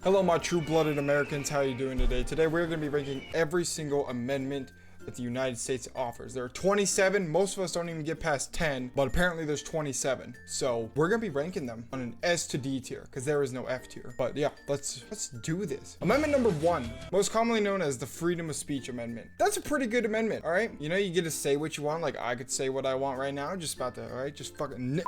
Hello, my true-blooded Americans. How are you doing today? Today, we're going to be ranking every single amendment that the United States offers. There are 27. Most of us don't even get past 10, but apparently there's 27. So we're going to be ranking them on an S to D tier because there is no F tier. But yeah, let's do this. Amendment number 1, most commonly known as the Freedom of Speech Amendment. That's a pretty good amendment, all right? You know, you get to say what you want. Like, I could say what I want right now. Just about to, all right? Just fucking...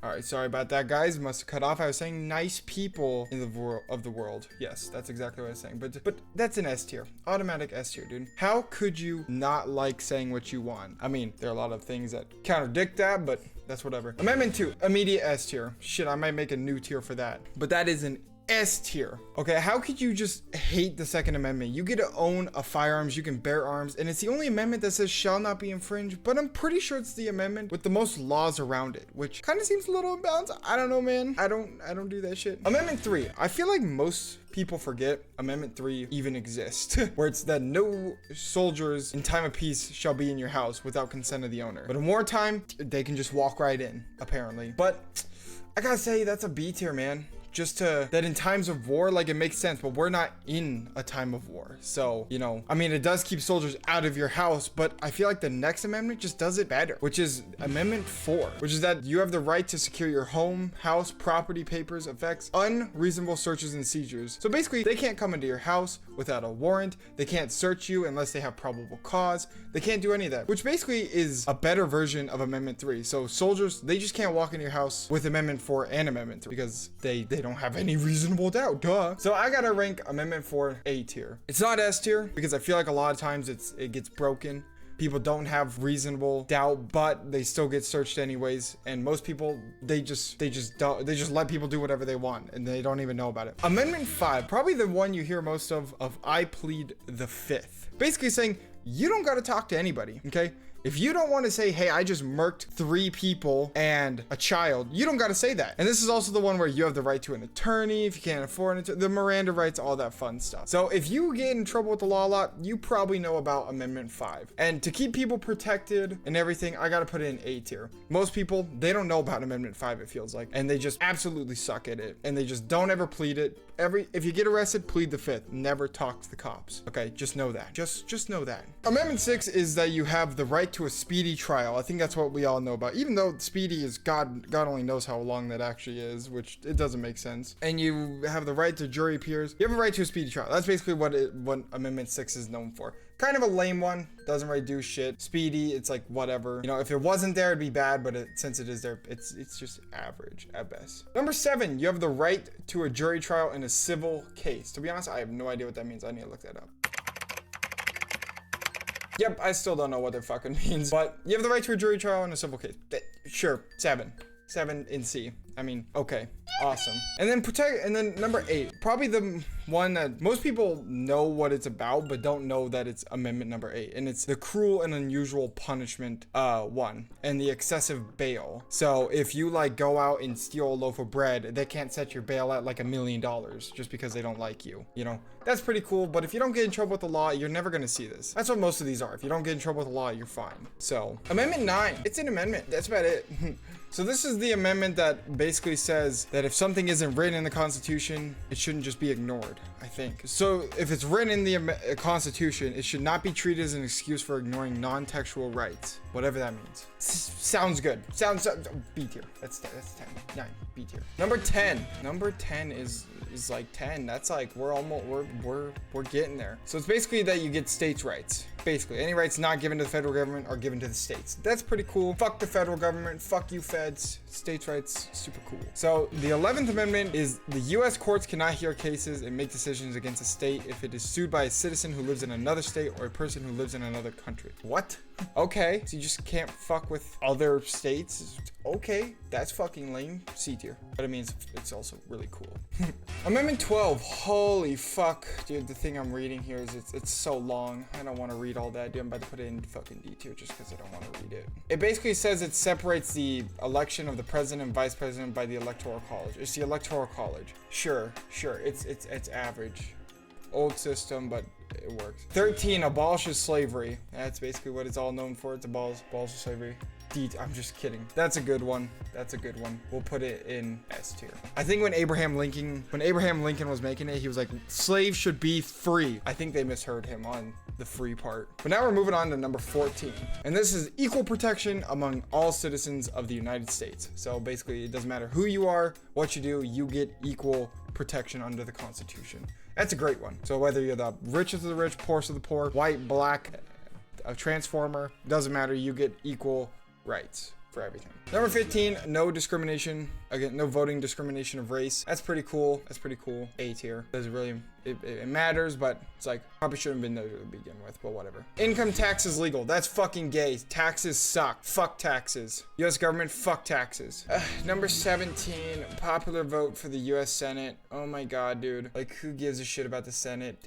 All right, sorry about that, guys. Must have cut off. I was saying nice people in the world. Yes, that's exactly what I was saying. But that's an S tier, automatic S tier, dude. How could you not like saying what you want? I mean, there are a lot of things that contradict that, but that's whatever. Amendment 2, immediate S tier. Shit, I might make a new tier for that. But that is an S tier. Okay, how could you just hate the Second Amendment? You get to own a firearms, you can bear arms, and it's the only amendment that says shall not be infringed, but I'm pretty sure it's the amendment with the most laws around it, which kind of seems a little imbalanced. I don't know, man. I don't do that shit. Amendment 3. I feel like most people forget Amendment 3 even exists, where it's that no soldiers in time of peace shall be in your house without consent of the owner. But in wartime, they can just walk right in, apparently. But I gotta say, that's a B tier, man. Just that in times of war, like, it makes sense, but we're not in a time of war. So, you know, I mean, it does keep soldiers out of your house, but I feel like the next amendment just does it better, which is Amendment 4, which is that you have the right to secure your home, house, property, papers, effects, unreasonable searches and seizures. So basically, they can't come into your house without a warrant. They can't search you unless they have probable cause. They can't do any of that, which basically is a better version of Amendment 3. So soldiers, they just can't walk into your house with Amendment 4 and Amendment 3 because they don't have any reasonable doubt, duh. So I gotta rank Amendment 4 A tier. It's not S tier because I feel like a lot of times it gets broken. People don't have reasonable doubt, but they still get searched anyways. And most people, they just let people do whatever they want and they don't even know about it. Amendment 5, probably the one you hear most of I plead the fifth. Basically saying you don't gotta talk to anybody, okay? If you don't want to say, hey, I just murked 3 people and a child, you don't got to say that. And this is also the one where you have the right to an attorney if you can't afford an attorney, the Miranda rights, all that fun stuff. So if you get in trouble with the law a lot, you probably know about Amendment 5. And to keep people protected and everything, I got to put it in A tier. Most people, they don't know about Amendment 5, it feels like, and they just absolutely suck at it. And they just don't ever plead it. If you get arrested, plead the fifth. Never talk to the cops. Okay, just know that. Just know that. Amendment 6 is that you have the right to a speedy trial. I think that's what we all know about, even though speedy is God only knows how long that actually is, which it doesn't make sense. And you have the right to jury peers. You have a right to a speedy trial. That's basically what Amendment 6 is known for. Kind of a lame one, doesn't really do shit. Speedy, it's like whatever, you know, if it wasn't there it'd be bad, but since it is there, it's just average at best. Number 7, you have the right to a jury trial in a civil case. To be honest, I have no idea what that means. I need to look that up. Yep, I still don't know what that fucking means, but you have the right to a jury trial in a civil case. Sure, 7 in C. I mean, okay, awesome. And then number 8, probably the one that most people know what it's about, but don't know that it's Amendment number 8, and it's the cruel and unusual punishment one, and the excessive bail. So if you like go out and steal a loaf of bread, they can't set your bail at like $1 million just because they don't like you, you know? That's pretty cool, but if you don't get in trouble with the law, you're never gonna see this. That's what most of these are. If you don't get in trouble with the law, you're fine. So, Amendment 9, it's an amendment. That's about it. So this is the amendment that basically says that if something isn't written in the Constitution, it shouldn't just be ignored, I think. So if it's written in the Constitution, it should not be treated as an excuse for ignoring non-textual rights, whatever that means. Sounds good. Sounds B tier. That's 10. 9, B tier. Number 10. Number 10 is like 10. That's like we're getting there. So it's basically that you get states' rights. Basically, any rights not given to the federal government are given to the states. That's pretty cool. Fuck the federal government. Fuck you, feds. States' rights, super cool. So the 11th Amendment is the U.S. courts cannot hear cases and make decisions against a state if it is sued by a citizen who lives in another state or a person who lives in another country. What? Okay, so you just can't fuck with other states? Okay, that's fucking lame. C tier. But I mean, it's also really cool. Amendment 12. Holy fuck, dude. The thing I'm reading here is it's so long. I don't want to read all that, dude. I'm about to put it in fucking D tier just because I don't want to read it. It basically says it separates the election of the president and vice president by the electoral college. It's the electoral college. Sure. It's average. Old system, but it works. 13, abolishes slavery. That's basically what it's all known for. It's abolishes slavery. I'm just kidding. That's a good one. That's a good one. We'll put it in S tier. I think when Abraham Lincoln was making it, he was like, slaves should be free. I think they misheard him on the free part. But now we're moving on to number 14. And this is equal protection among all citizens of the United States. So basically, it doesn't matter who you are, what you do, you get equal protection under the Constitution. That's a great one. So whether you're the richest of the rich, poorest of the poor, white, black, a transformer, doesn't matter, you get equal rights for everything. Number 15, no discrimination. Again, no voting discrimination of race. That's pretty cool. That's pretty cool. A tier. Doesn't really, it matters, but it's like, probably shouldn't have been there to begin with, but whatever. Income tax is legal. That's fucking gay. Taxes suck. Fuck taxes. US government, fuck taxes. Number 17, popular vote for the US Senate. Oh my God, dude. Like, who gives a shit about the Senate?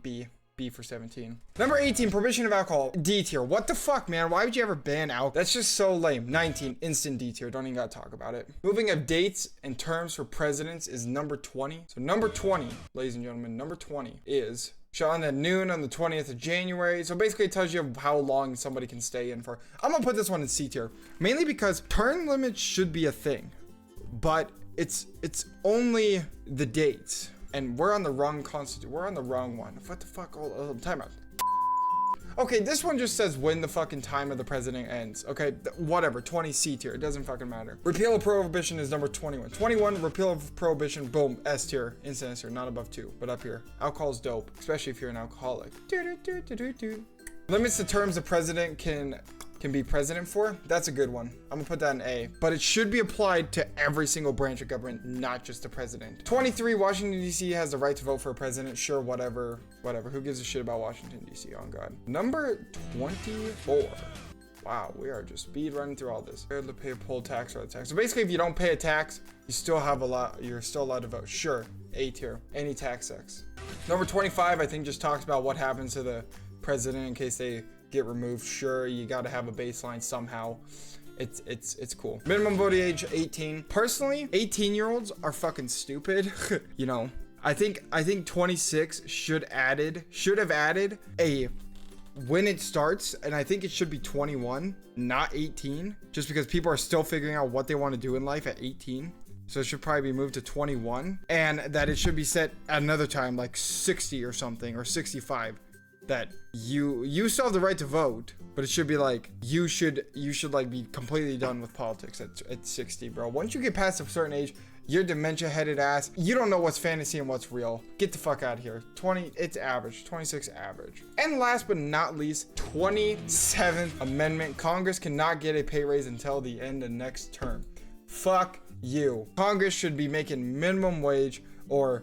B for 17. Number 18, prohibition of alcohol. D tier. What the fuck, man? Why would you ever ban alcohol? That's just so lame. 19, instant D tier. Don't even gotta talk about it. Moving of dates and terms for presidents is number 20. So number 20, ladies and gentlemen, number 20 is shot at noon on the 20th of January. So basically it tells you how long somebody can stay in for. I'm gonna put this one in C tier, mainly because term limits should be a thing, but it's only the dates. And we're on the wrong we're on the wrong one. What the fuck? Oh, time out. Okay, this one just says when the fucking time of the president ends. Okay, whatever. 20 C tier. It doesn't fucking matter. Repeal of prohibition is number 21. 21, repeal of prohibition. Boom. S tier. Instant S tier. Not above 2, but up here. Alcohol's dope, especially if you're an alcoholic. Limits the terms the president can be president for. That's a good one. I'm gonna put that in A, but it should be applied to every single branch of government, not just the president. 23, Washington DC has the right to vote for a president. Sure, whatever. Who gives a shit about Washington DC? On God. Number 24. Wow, we are just speed running through all this. You're able to pay a poll tax or a tax. So basically, if you don't pay a tax, you still have you're still allowed to vote. Sure, A tier. Any tax sucks. Number 25, I think just talks about what happens to the president in case they get removed. Sure, you got to have a baseline somehow. It's cool. Minimum voting age 18. Personally, 18-year-olds are fucking stupid. You know, I think 26 should have added a when it starts, and I think it should be 21, not 18, just because people are still figuring out what they want to do in life at 18. So it should probably be moved to 21, and that it should be set at another time, like 60 or something, or 65. That you still have the right to vote, but it should be like you should like be completely done with politics at 60, bro. Once you get past a certain age, you're dementia-headed ass. You don't know what's fantasy and what's real. Get the fuck out of here. 20, it's average. 26 average. And last but not least, 27th Amendment. Congress cannot get a pay raise until the end of next term. Fuck you. Congress should be making minimum wage or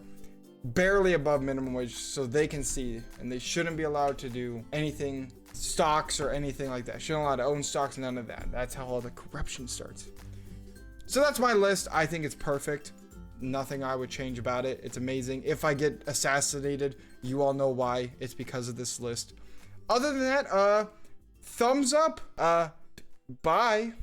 barely above minimum wage so they can see, and they shouldn't be allowed to do anything, stocks or anything like that. Shouldn't allowed to own stocks, none of that. That's how all the corruption starts. So that's my list. I think it's perfect. Nothing I would change about it. It's amazing. If I get assassinated, you all know why. It's because of this list. Other than that, thumbs up. Bye.